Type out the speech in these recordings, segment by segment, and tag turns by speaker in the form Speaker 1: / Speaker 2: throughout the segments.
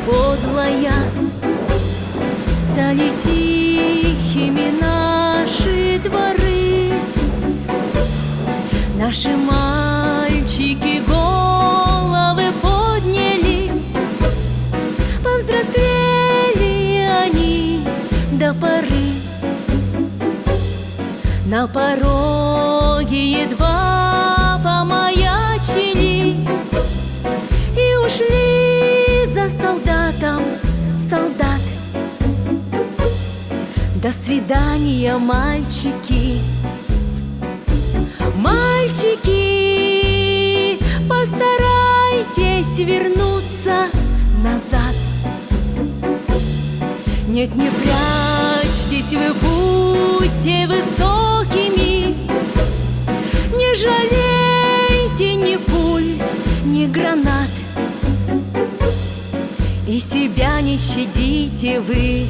Speaker 1: подлая, стали тихими наши дворы. Наши мальчики головы подняли, повзрослели они до поры. На пороге едва помаячили и ушли за солдатом солдат. До свидания, мальчики. Мальчики, постарайтесь вернуться назад. Нет, не прячьтесь вы, будьте высокими. Не жалейте ни пуль, ни гранат. И себя не щадите вы.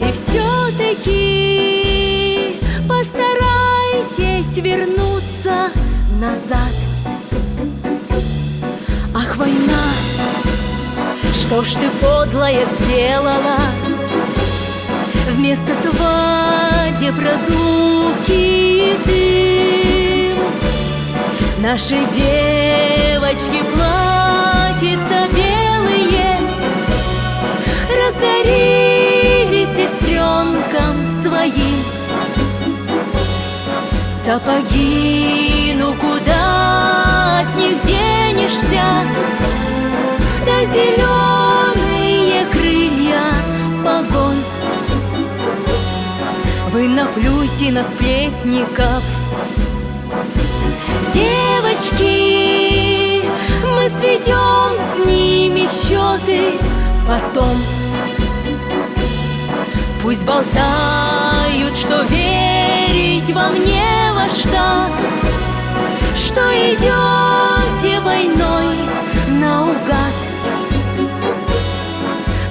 Speaker 1: И все-таки постарайтесь вернуться назад. Ах, война, что ж ты, подлая, сделала? Вместо свадеб разлуки и дым. Наши девочки платьица белые раздарили сестренкам своим. Сапоги, ну куда от них денешься? Да зеленые крылья погон. Вы наплюйте на сплетников. Девочки, мы сведем с ними счеты потом. Пусть болтают, что верить вам не во что идете войной наугад.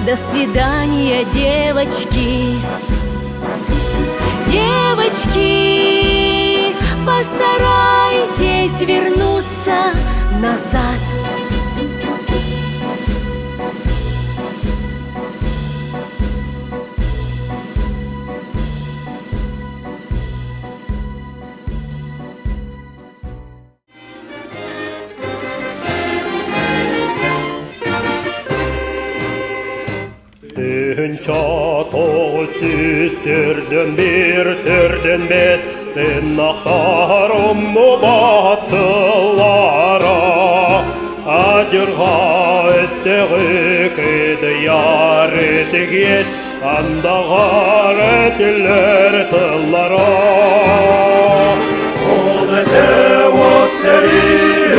Speaker 1: До свидания, девочки. Девочки, постарайтесь вернуться назад.
Speaker 2: Тынча тоғыз сестерден бер төрден бес тынақтарым батылара. Адырға өстегі кеді яр етігет андағар өтілер тыллара. Ол өте от сәрі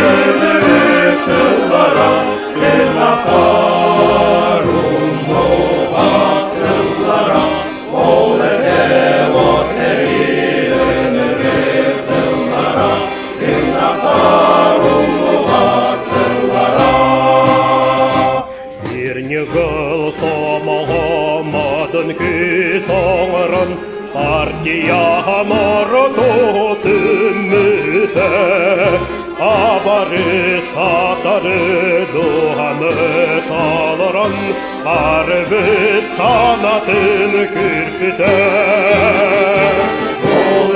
Speaker 2: өмірі сыллара тынақтарым партия морото түміті абары сатары дұғаны талырын барбыт санатын күрпіті. Ол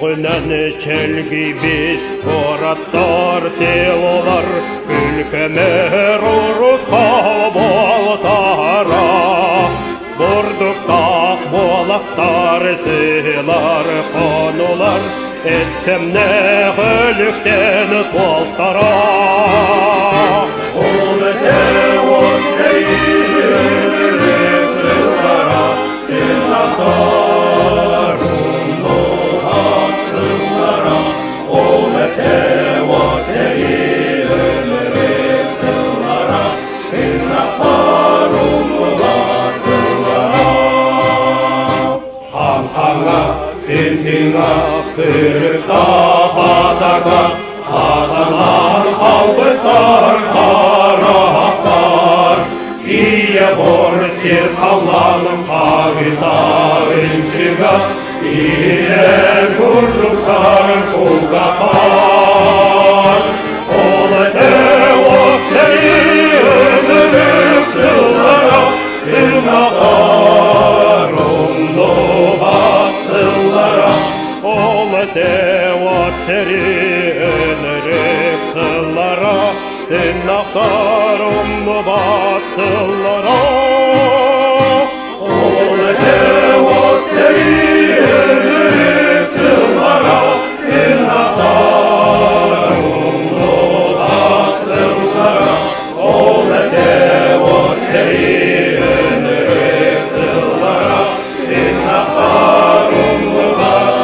Speaker 2: Күгінен челги бит Кораттар селолар Күлкемер урус қалболтара Бурдуктақ болақтар сыйлар қонулар Etsemne gülükten koltara Olete oteyir sıllara Dinlatarun doğa sıllara Olete oteyir sıllara Dinlatarun doğa sıllara Han-hanga, din-dinga Kırıkta hataka, hatalar, halbıklar, karaklar İye bor sir kallanım kavitlar intriga İle kurduklar kulgaklar Olete okseri ömürlük sıllara Dinakar umluğa sıllara Olete vateri önerip sıllara Dinakar umluğa Olete vateri önerip sıllara Dinakar umluğa Olete vateri önerip sıllara Dinakar umluğa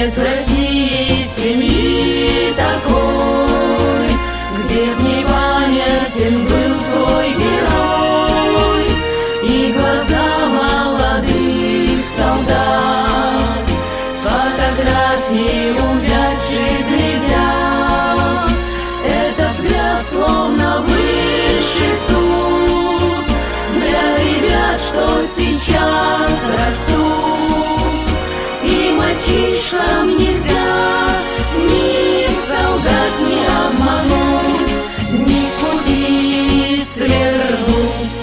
Speaker 1: Нет в России семьи такой, где б не памятен был свой герой и глаза молодых солдат с фотографии увядшие глядят. Этот взгляд словно высший суд для ребят, что сейчас растут. И мальчишкам нельзя ни солдат не обмануть, ни с пути свернуть.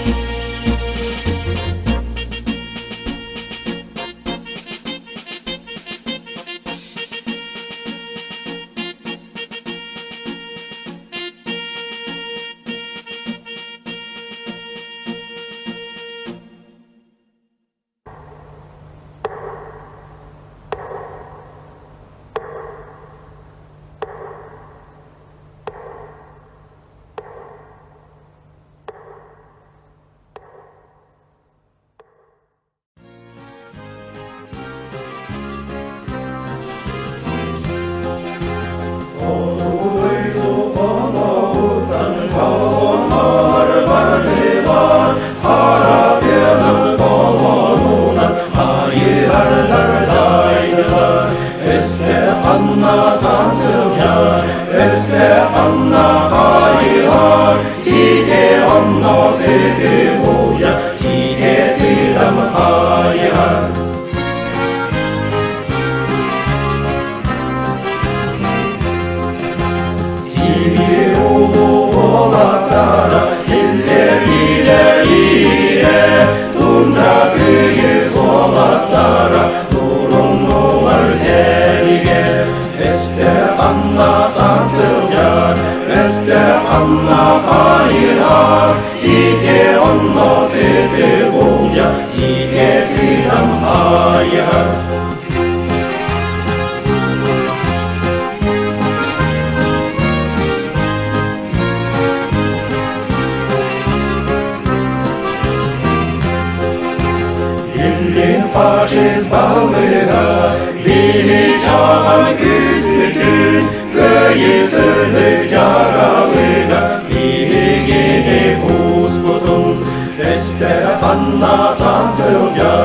Speaker 2: Faşist bağlığa bileceğim güç bütün kıyısılık yaralığa bilgini kusputun Este anla sansılca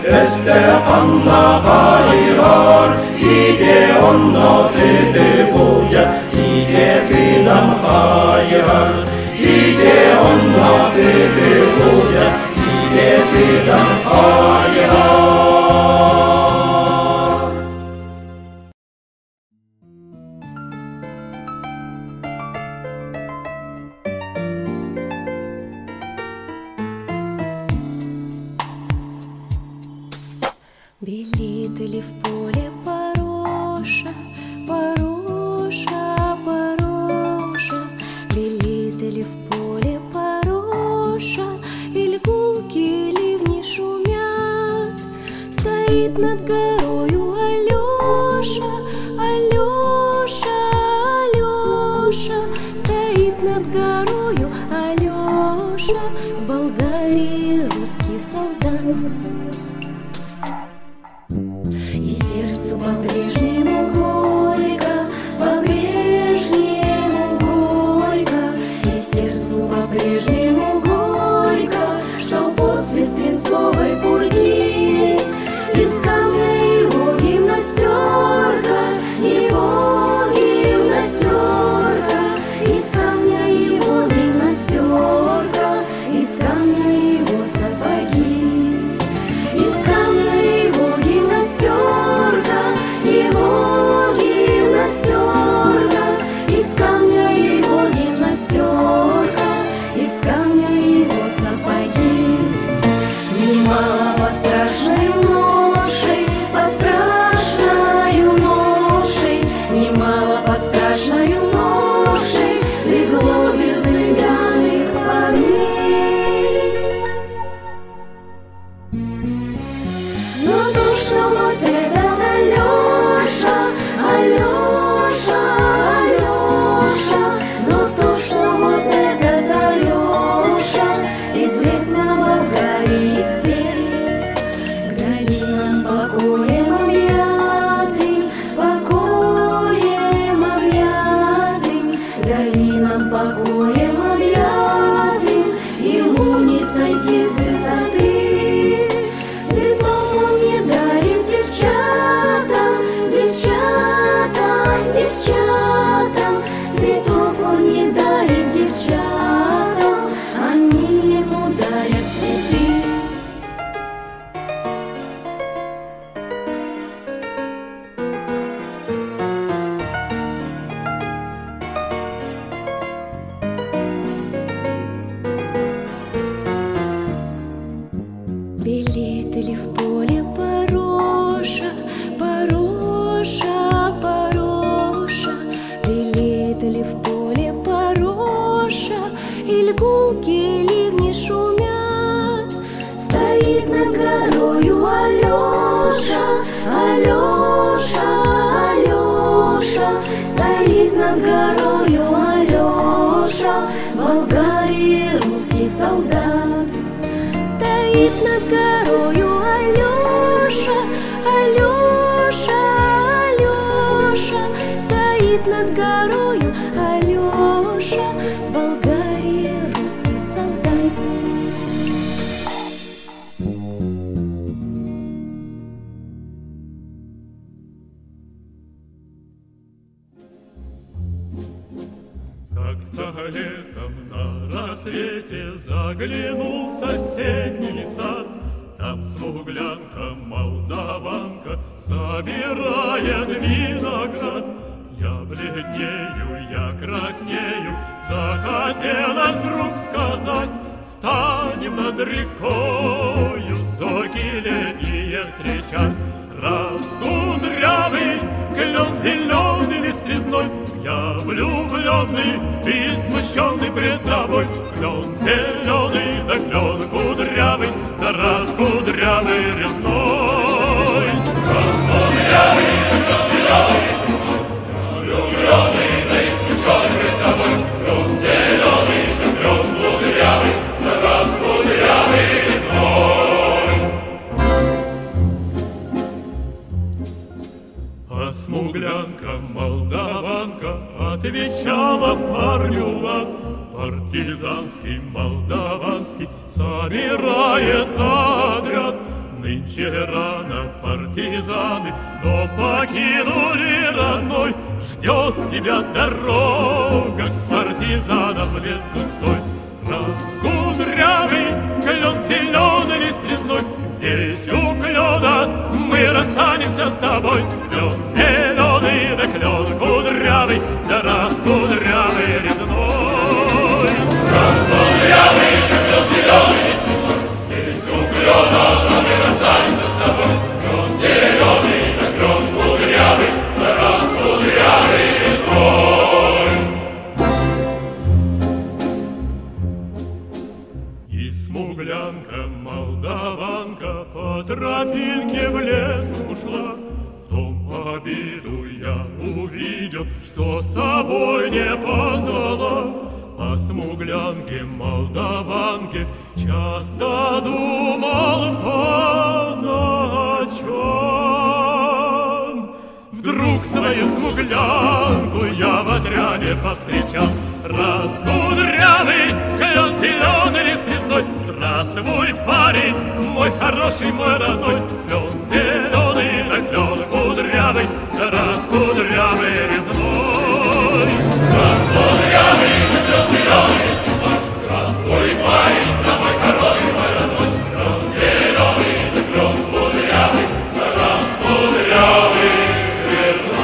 Speaker 2: este anla kayılar Side onno sede buca side sidam hayar Side onno sede buca side sidam hayar
Speaker 1: Белит ли в поле пороша, пороша, пороша? Белит ли в поле пороша, или гулки ливни шумят? Стоит над горою Алеша, Алеша, Алеша. Стоит над горою Алеша, в Болгарии русский солдат. И сердцу по-прежнему горько, по-прежнему горько, и сердцу по-прежнему горько, что после свинцовой пурги из камня и логи
Speaker 3: как-то летом на рассвете заглянул в соседний сад. Там смуглянка, молдаванка собирает виноград. Я бледнею, я краснею, захотелось вдруг сказать: станем над рекою зоги летние встречать. Раскудрявый клен зеленый лист-резной, я влюбленный и смущенный пред тобой. Клен зеленый, да клен кудрявый, да раскудрявый резной. Раскудрявый, клен зеленый, влюбленный, да и смущенный пред тобой. Клен зеленый, да клен кудрявый, да раскудрявый резной. А смуглянка, молдаванка отвечала парню лад. Партизанский, молдаванский собирается отряд. Нынче рано партизаны, но покинули родной. Ждет тебя дорога к партизанам в лес густой. Раскудрявый клен зеленый лист резной, здесь у клена мы расстанемся с тобой. Клен зеленый, да клен кудрявый, да раскудрявый резной. Раскудрявый, да клен зеленый лист резной, здесь у клена мы расстанемся с тобой. Клен зеленый, да клен кудрявый, да раскудрявый резной. И смуглянка, молдаванка по тропинке в лес ушла. В том обиду я увидел, что с собой не позвала. О смуглянке, молдаванке часто думал по ночам. Вдруг свою смуглянку я в отряде повстречал. Раскудрявый клен зеленый лист резной, здравствуй, парень, мой хороший, мой родной. Клен зеленый, да клен кудрявый, да раскудрявый резной. Раскудрявый, да клен зеленый лист резной, здравствуй, парень, да мой хороший, мой родной. Клен зеленый, да клен кудрявый, да раскудрявый резной.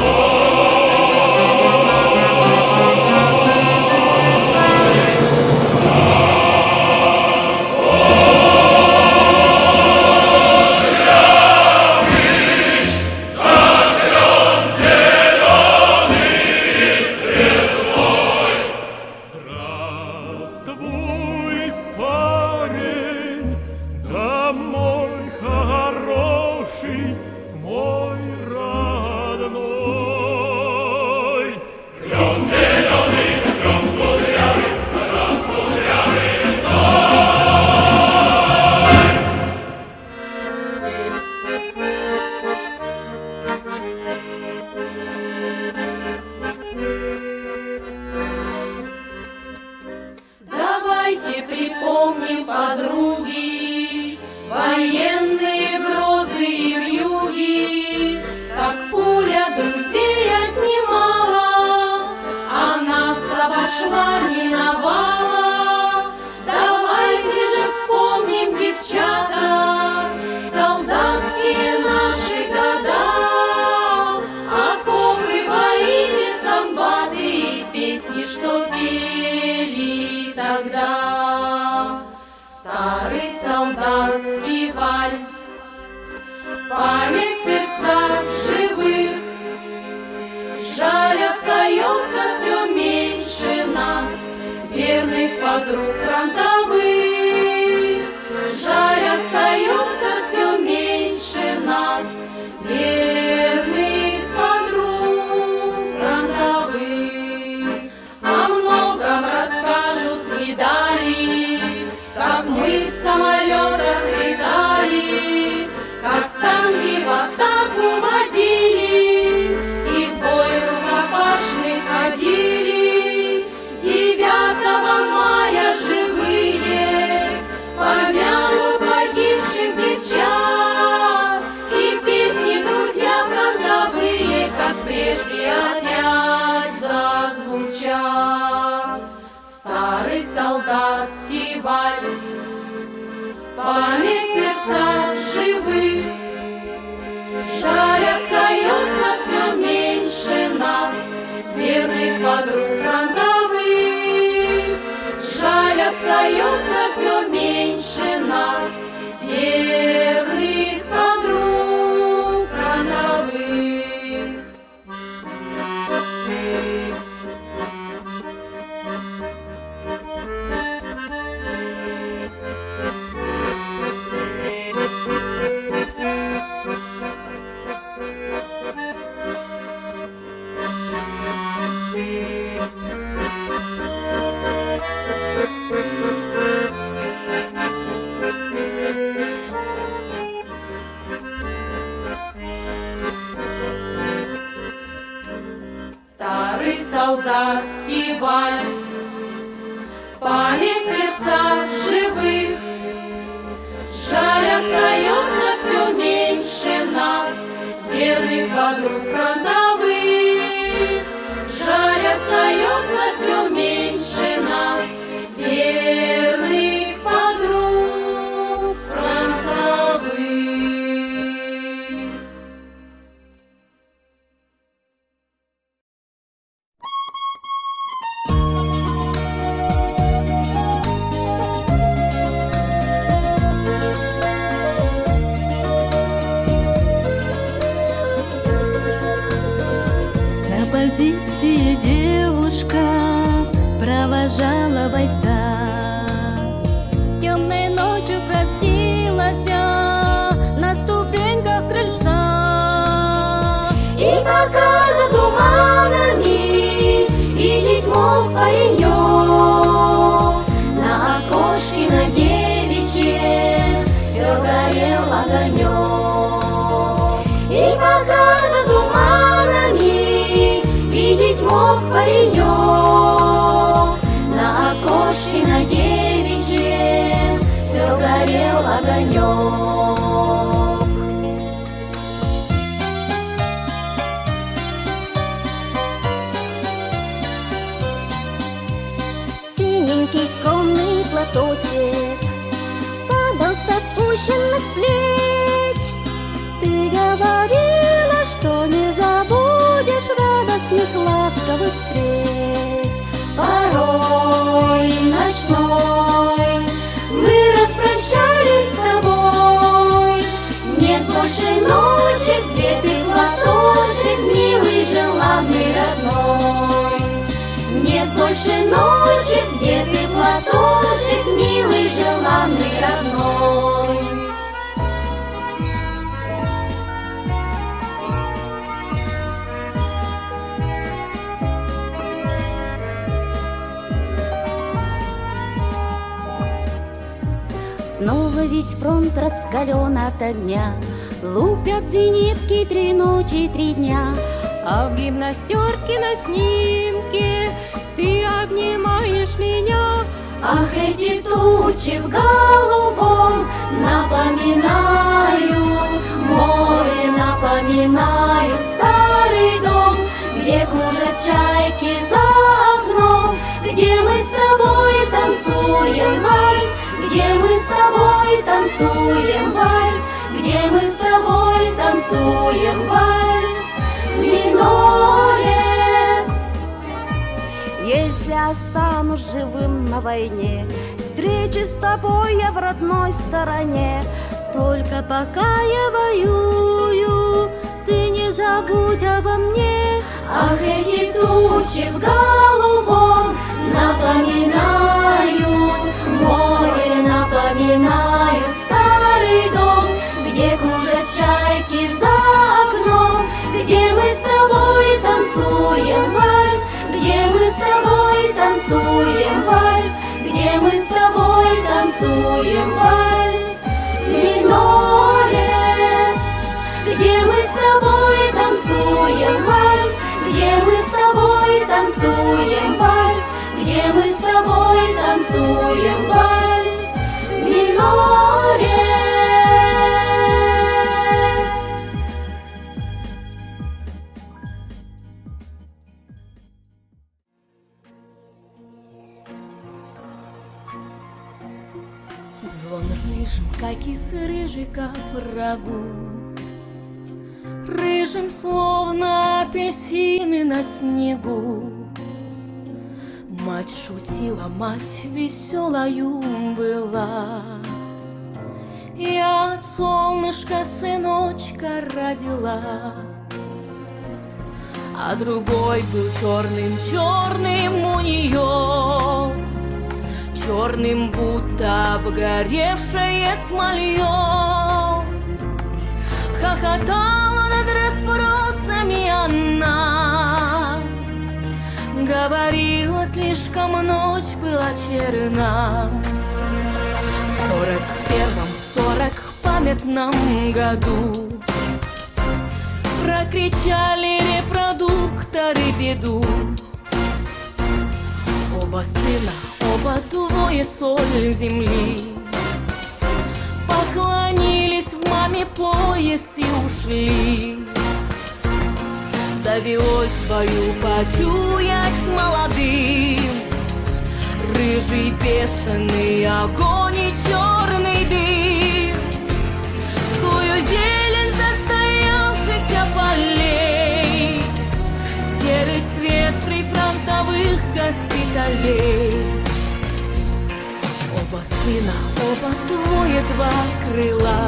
Speaker 3: Yeah.
Speaker 1: подруг фронтовых. Жаль, остается все меньше нас, верных подруг фронтовых. Старый солдатский вальс, память в сердцах живых. Жаль, остается все меньше нас, верных подруг фронтовых. Жаль, остается все меньше нас, верных подруг фронтовых.
Speaker 4: На позиции девушка провожала бойца.
Speaker 1: Темной ночью простилась на ступеньках крыльца. И пока за туманами видеть мог паренек, на окошке на девичьем все горел огонек. И пока за туманами видеть мог паренек, на окошке на девичьем все горел огонек.
Speaker 4: Синенький скромный платочек падал с опущенных плеч. Ты говорила, что не забудешь радостных ласковых встреч.
Speaker 1: Порой ночной мы распрощались с тобой. Нет больше ночи, где ты платочек, милый, желанный, родной. Нет больше ночи, где ты платочек, милый, желанный, родной.
Speaker 4: Снова весь фронт раскален ото дня, лупят зенитки 3 ночи и 3 дня.
Speaker 1: А в гимнастерке на снимке ты обнимаешь меня. Ах, эти тучи в голубом напоминают море, напоминают старый дом, где кружат чайки за окном, где мы с тобой танцуем вальс, где мы с тобой танцуем вальс, где мы с тобой танцуем вальс в миноре.
Speaker 4: Если останусь живым на войне, встречи с тобой я в родной стороне.
Speaker 1: Только пока я воюю, ты не забудь обо мне. Ах, эти тучи в голубом напоминают море, напоминают старый дом, где кружат чайки за окном, где мы с тобой танцуем вальс, где мы с тобой танцуем вальс, где мы с тобой танцуем вальс в миноре, где мы с тобой танцуем вальс, где мы с тобой танцуем вальс, где мы с тобой танцуем вальс в миноре.
Speaker 4: Он рыжим, как из рыжика в рагу, рыжим, словно апельсины на снегу.
Speaker 1: Мать шутила, мать веселою была. Я от солнышка сыночка родила, а другой был черным у нее, черным, будто обгоревшее смолье. Хохотала над расспросами она, говорила, слишком ночь была черна. В 41-м, 40 памятном году прокричали репродукторы беду. Оба сына, оба двое соль земли, поклонились в маме пояс и ушли. Довелось в бою почуять с молодым рыжий бешеный огонь и черный дым. Злую зелень застоявшихся полей, серый цвет прифронтовых госпиталей. Оба сына, оба двое, два крыла,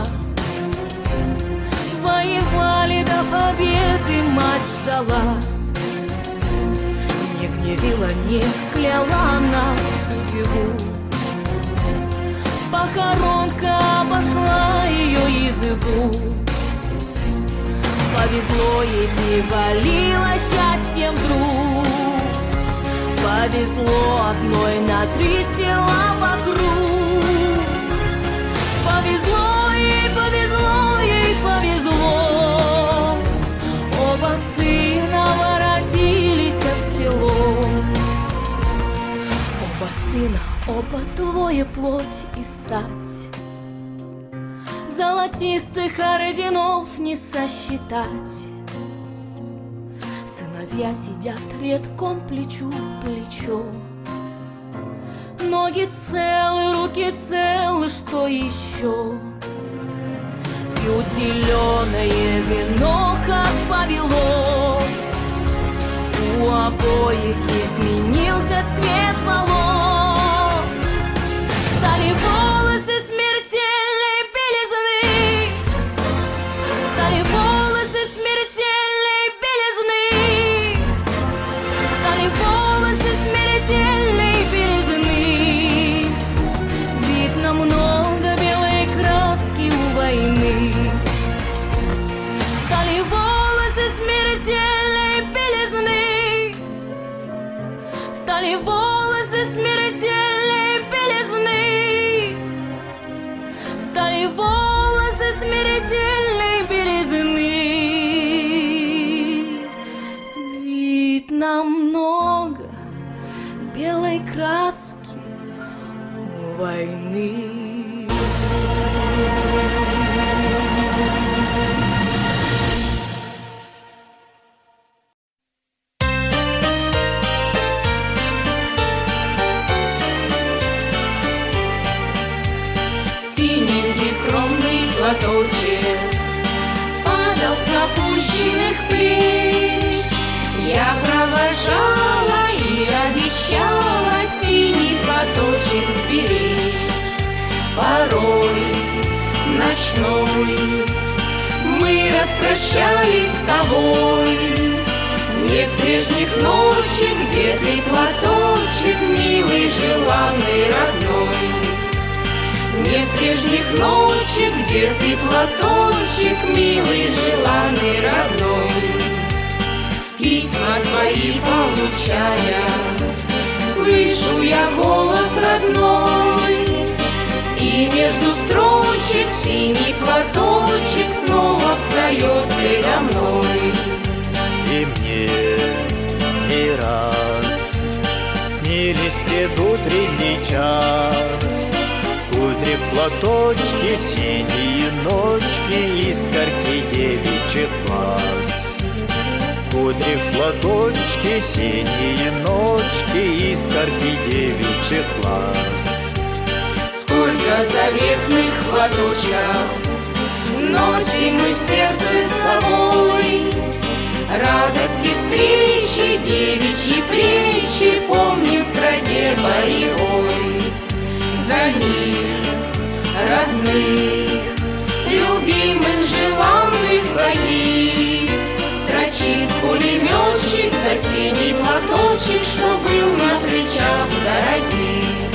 Speaker 1: воевали до победы, мать ждала. Не гневила, не кляла на судьбу, похоронка обошла ее избу. Повезло ей, привалило счастье вдруг, повезло одной на 3 села вокруг. Повезло ей, повезло ей, повезло, оба сына воротились в село. Оба сына, оба двое, плоть и стать, золотистых орденов не сосчитать. Сыновья сидят редком плечу к плечу, ноги целы, руки целы, что еще? Пьют зеленое вино, как повелось, у обоих изменился цвет волос. Стали волосы смертельной белизны, стали волосы смертельной белизны, стали волосы смертельной белизны. Видно много белой краски у войны. Стали волосы смертельной белизны, стали волосы смертельной белизны, стали волосы смертельной белизны. Видно много белой краски у войны.
Speaker 5: Платочек падал с опущенных плеч. Я провожала и обещала синий платочек сберечь. Порой ночной мы распрощались с тобой. Нет прежних ночей, где ты платочек, милый, желанный, родной. Нет прежних ночей, где ты платочек, милый, желанный, родной. Письма твои получая, слышу я голос родной, и между строчек синий платочек снова встает передо мной.
Speaker 2: И мне не раз снились предутренний час, кудри в платочке, синие ночки, искорки девичьих глаз. Кудри в платочке, синие ночки, искорки девичьих глаз.
Speaker 5: Сколько заветных платочков носим мы в сердце с собой, радости встречи, девичьи плечи помним страницы боевой. За них, родных, любимых, желанных таких, строчит пулеметчик за синий платочек, что был на плечах дорогих.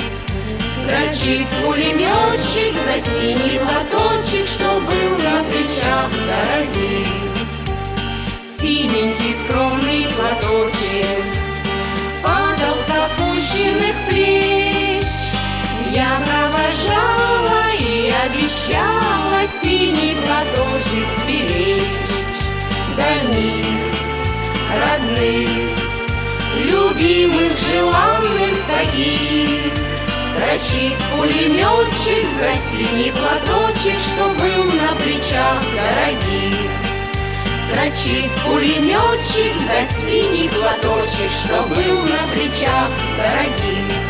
Speaker 5: Строчит пулеметчик за синий платочек, что был на плечах дорогих. Синенький скромный платочек падал с опущенных плеч. Я провожала и обещала синий платочек сберечь. За них, родных, любимых, желанных таких, строчит пулеметчик за синий платочек, что был на плечах дорогих. Строчит пулеметчик за синий платочек, что был на плечах дорогих.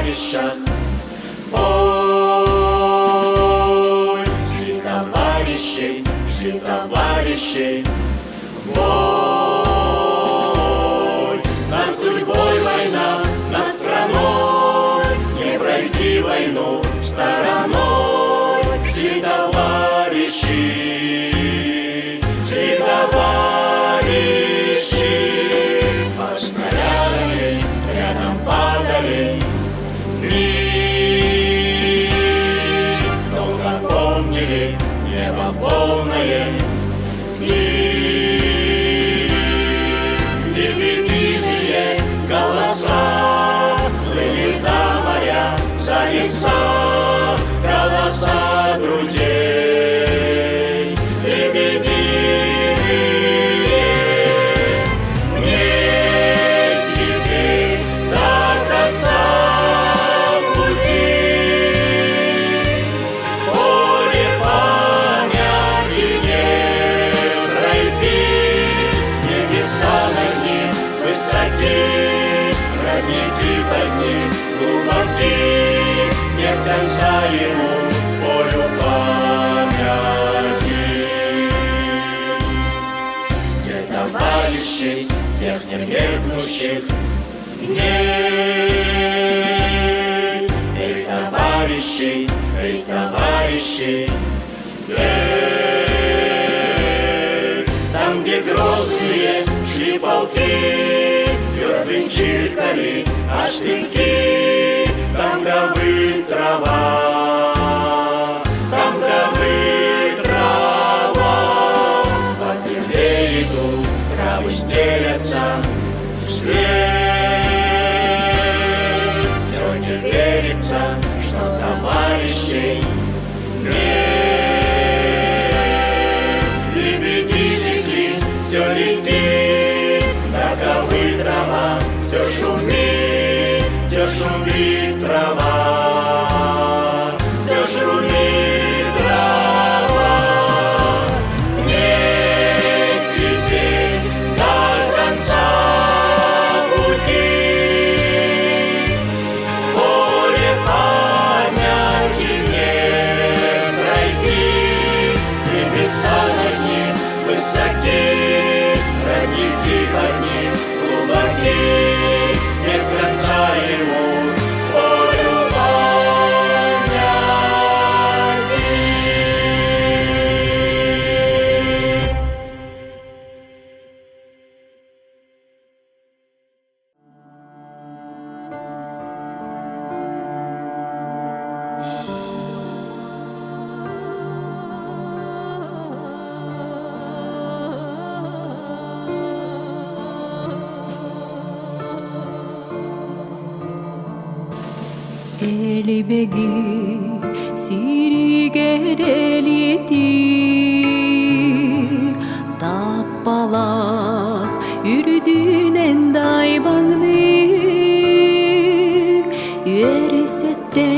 Speaker 2: товарищах. Ой, жди товарищей, бой. Над судьбой война, над страной, не пройти войну стороной. Жди товарищей, под снарядами рядом падали. Долго помнили небо полное, невидимые голоса плыли за моря, за леса, голоса друзей. Невидимые, нет теперь до конца пути. Поле памяти не пройти. немеркнущих дней. Эй, товарищи, там, где грозные шли полки, звезды чиркали, а штыки, там ковыль трава, по земле идут, травы стелятся вслед. Все не верится, что товарищей нет. Лебединый клин все летит, да ковыль трава все шумит трава, все шумит трава. Нет теперь до конца пути, поле памяти не пройти. Небеса над ним высоки, родники под ним глубоки, нет конца ему полю памяти.
Speaker 1: Элибеги сиригерелити таппалах үрдүнен дайбаңны үйересетте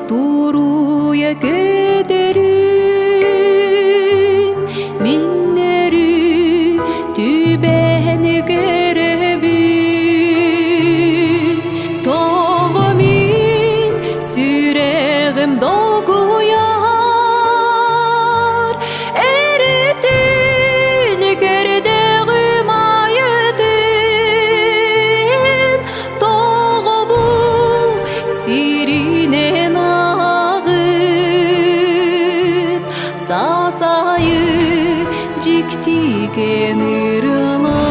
Speaker 1: туруя көдөрүн миннери түбени көрөбүн тоғымин сүрегім долгуяр эритин көрдөгүм айытын тоғыбу сиринен агыт сасайы жиктиген ырына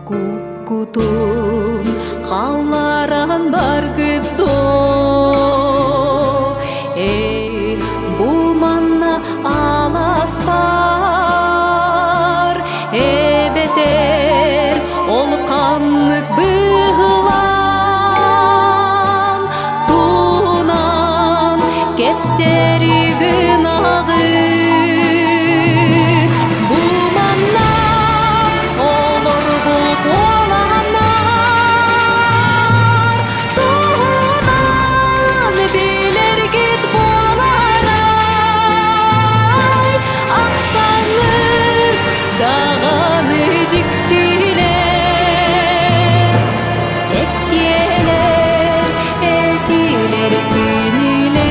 Speaker 1: куккутун халларан баргыдо бу манна аласпар эбетер ол камнык быгылан тунан кепсеригин агыт бу манна олор бут оланар тунан билергит боларай аксаңыр даганы жиктилер сеттиелер этилер күнилер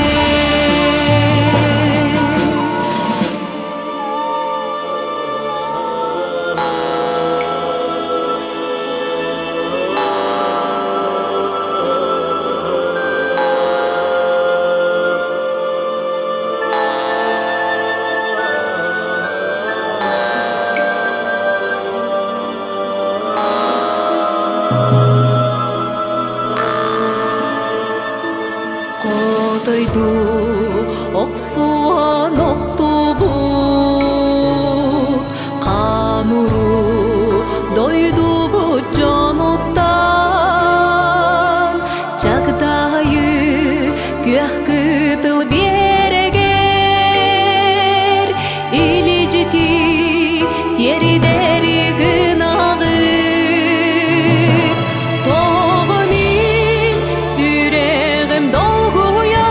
Speaker 1: Котойду оксуан октубут кануру дойду бут жоноттан жагдайы күах кытыл берегер или жити теридеригин агыт тоғымин сүрегим долгуяр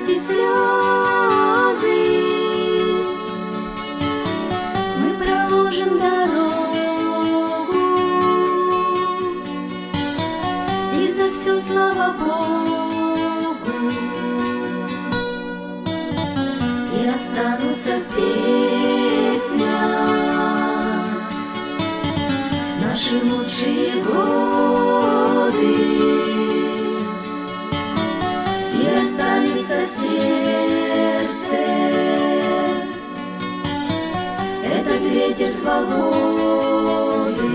Speaker 1: радости слезы. Мы проложим дорогу, и за все слава Богу. И останутся в песнях наши лучшие годы, и останется в сердце этот ветер свободы.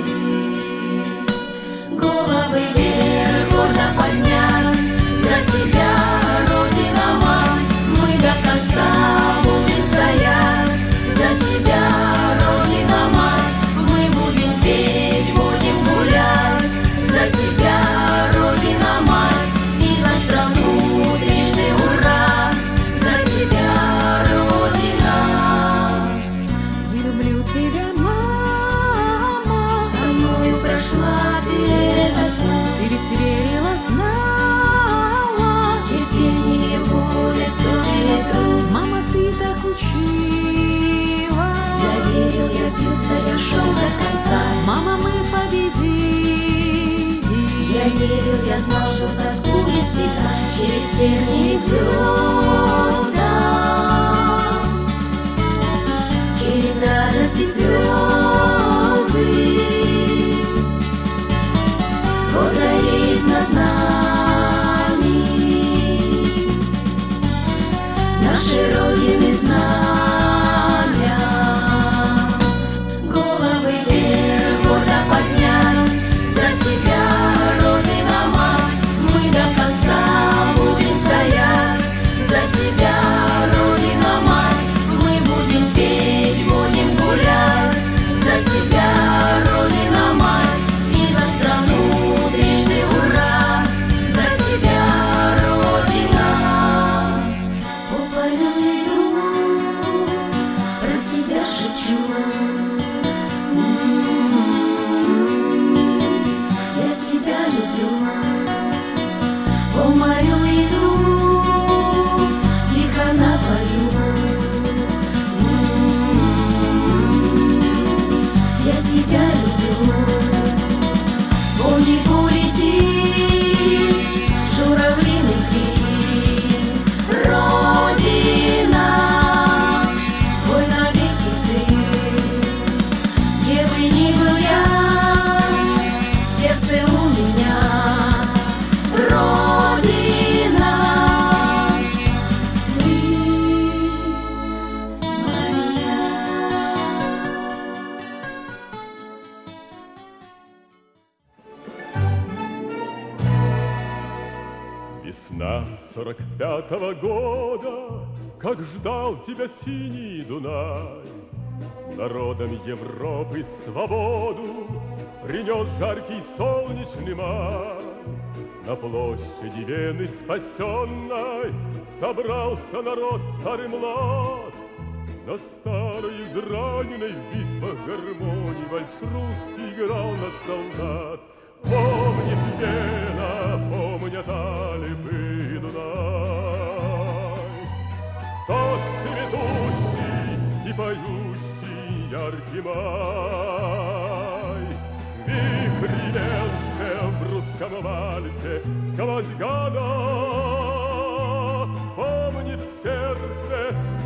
Speaker 1: Головы вверх, гордо поднять, за тебя, Родина мать, мы до конца будем стоять. За тебя, Родина мать, мы будем петь, будем гулять. За тебя, Родина мать, и за страну трижды ура. За тебя, Родина.
Speaker 4: Я люблю тебя, мама.
Speaker 1: Со мною прошла ты этот путь,
Speaker 4: Ты ведь верила, знала.
Speaker 1: терпение, воля, ссоры, труд.
Speaker 4: Мама, ты так учила.
Speaker 1: Я верил, я бился, я шел до конца.
Speaker 4: Мама, мы победили.
Speaker 1: Я верил, я знал, что так будет всегда. Через тернии к звездам, через радости слезы, гордоет над нами нашей Родины знамя. Головы вверх, гордо поднять, за тебя, Родина мать, мы до конца будем стоять. За тебя, Родина мать, мы будем петь, будем гулять. За тебя, Родина мать, и за страну трижды ура. За тебя, Родина. По полю иду, про себя шепчу. Я тебя люблю. По морю иду, тихо напою. Я тебя люблю. По небу летит журавлиный крик. Родина, твой навеки сын. Где бы ни был я, в сердце у меня Родина, ты моя.
Speaker 3: Весна 45-го года, как ждал тебя синий Дунай, народам Европы свободу принес жаркий солнечный май. На площади Вены спасенной собрался народ старый млад. На старой израненной в битвах гармонии вальс русский играл на солдат. Помнит Вена, помнят Алепы и Дунай, тот цветущий и поющий яркий май. Вихри венцев в русском вальсе сквозь года помнит сердце,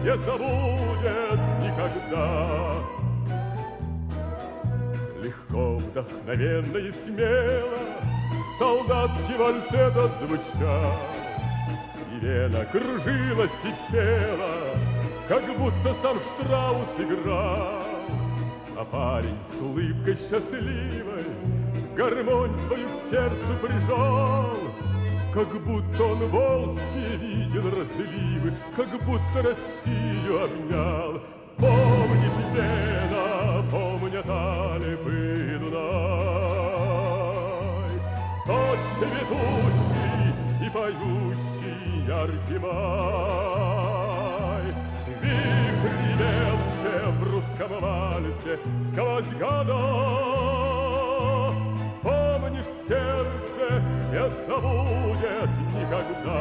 Speaker 3: не забудет никогда. Легко, вдохновенно и смело солдатский вальс этот звучал, и Вена кружилась и пела, как будто сам Штраус играл. А парень с улыбкой счастливой гармонь свою к сердцу прижал, как будто он волжские видел разливы, как будто Россию обнял. Помнит Вена, помнят Алепы и Дунай, тот цветущий и поющий яркий май. Вихри венцев в русском вальсе сквозь года помнит сердце, не забудет никогда.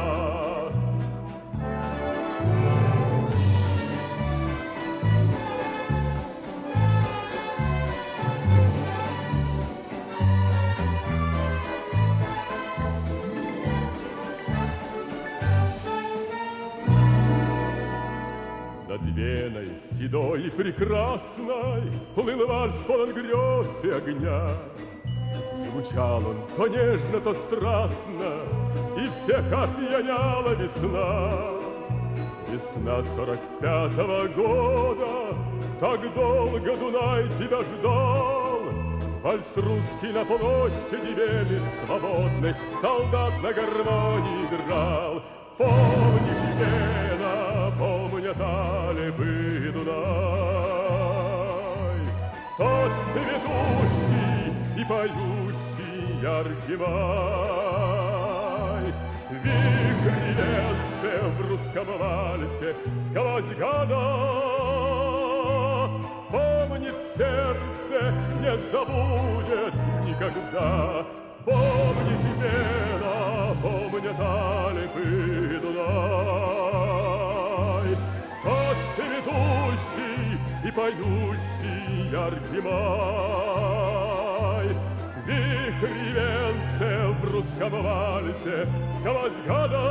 Speaker 3: седой и прекрасной плыл вальс полон грез и огня. Звучал он то нежно, то страстно, и всех опьяняла весна. Весна 45-го года, так долго Дунай тебя ждал. Вальс русский на площади Вены свободной солдат на гармонии играл. Помни, Вена, помнят Алепы Дунай, тот цветущий и поющий яркий май. Вихрь венце в русском вальсе сквозь года. Помнит сердце, не забудет никогда. Помнит Вена, помнят Алепы Дунай, тот цветущий и поющий яркий май. Вихрь венце в русском вальсе сквозь года.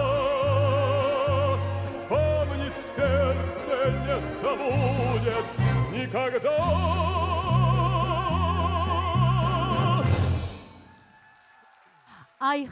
Speaker 3: Помнит сердце, не забудет никогда.
Speaker 1: Ай,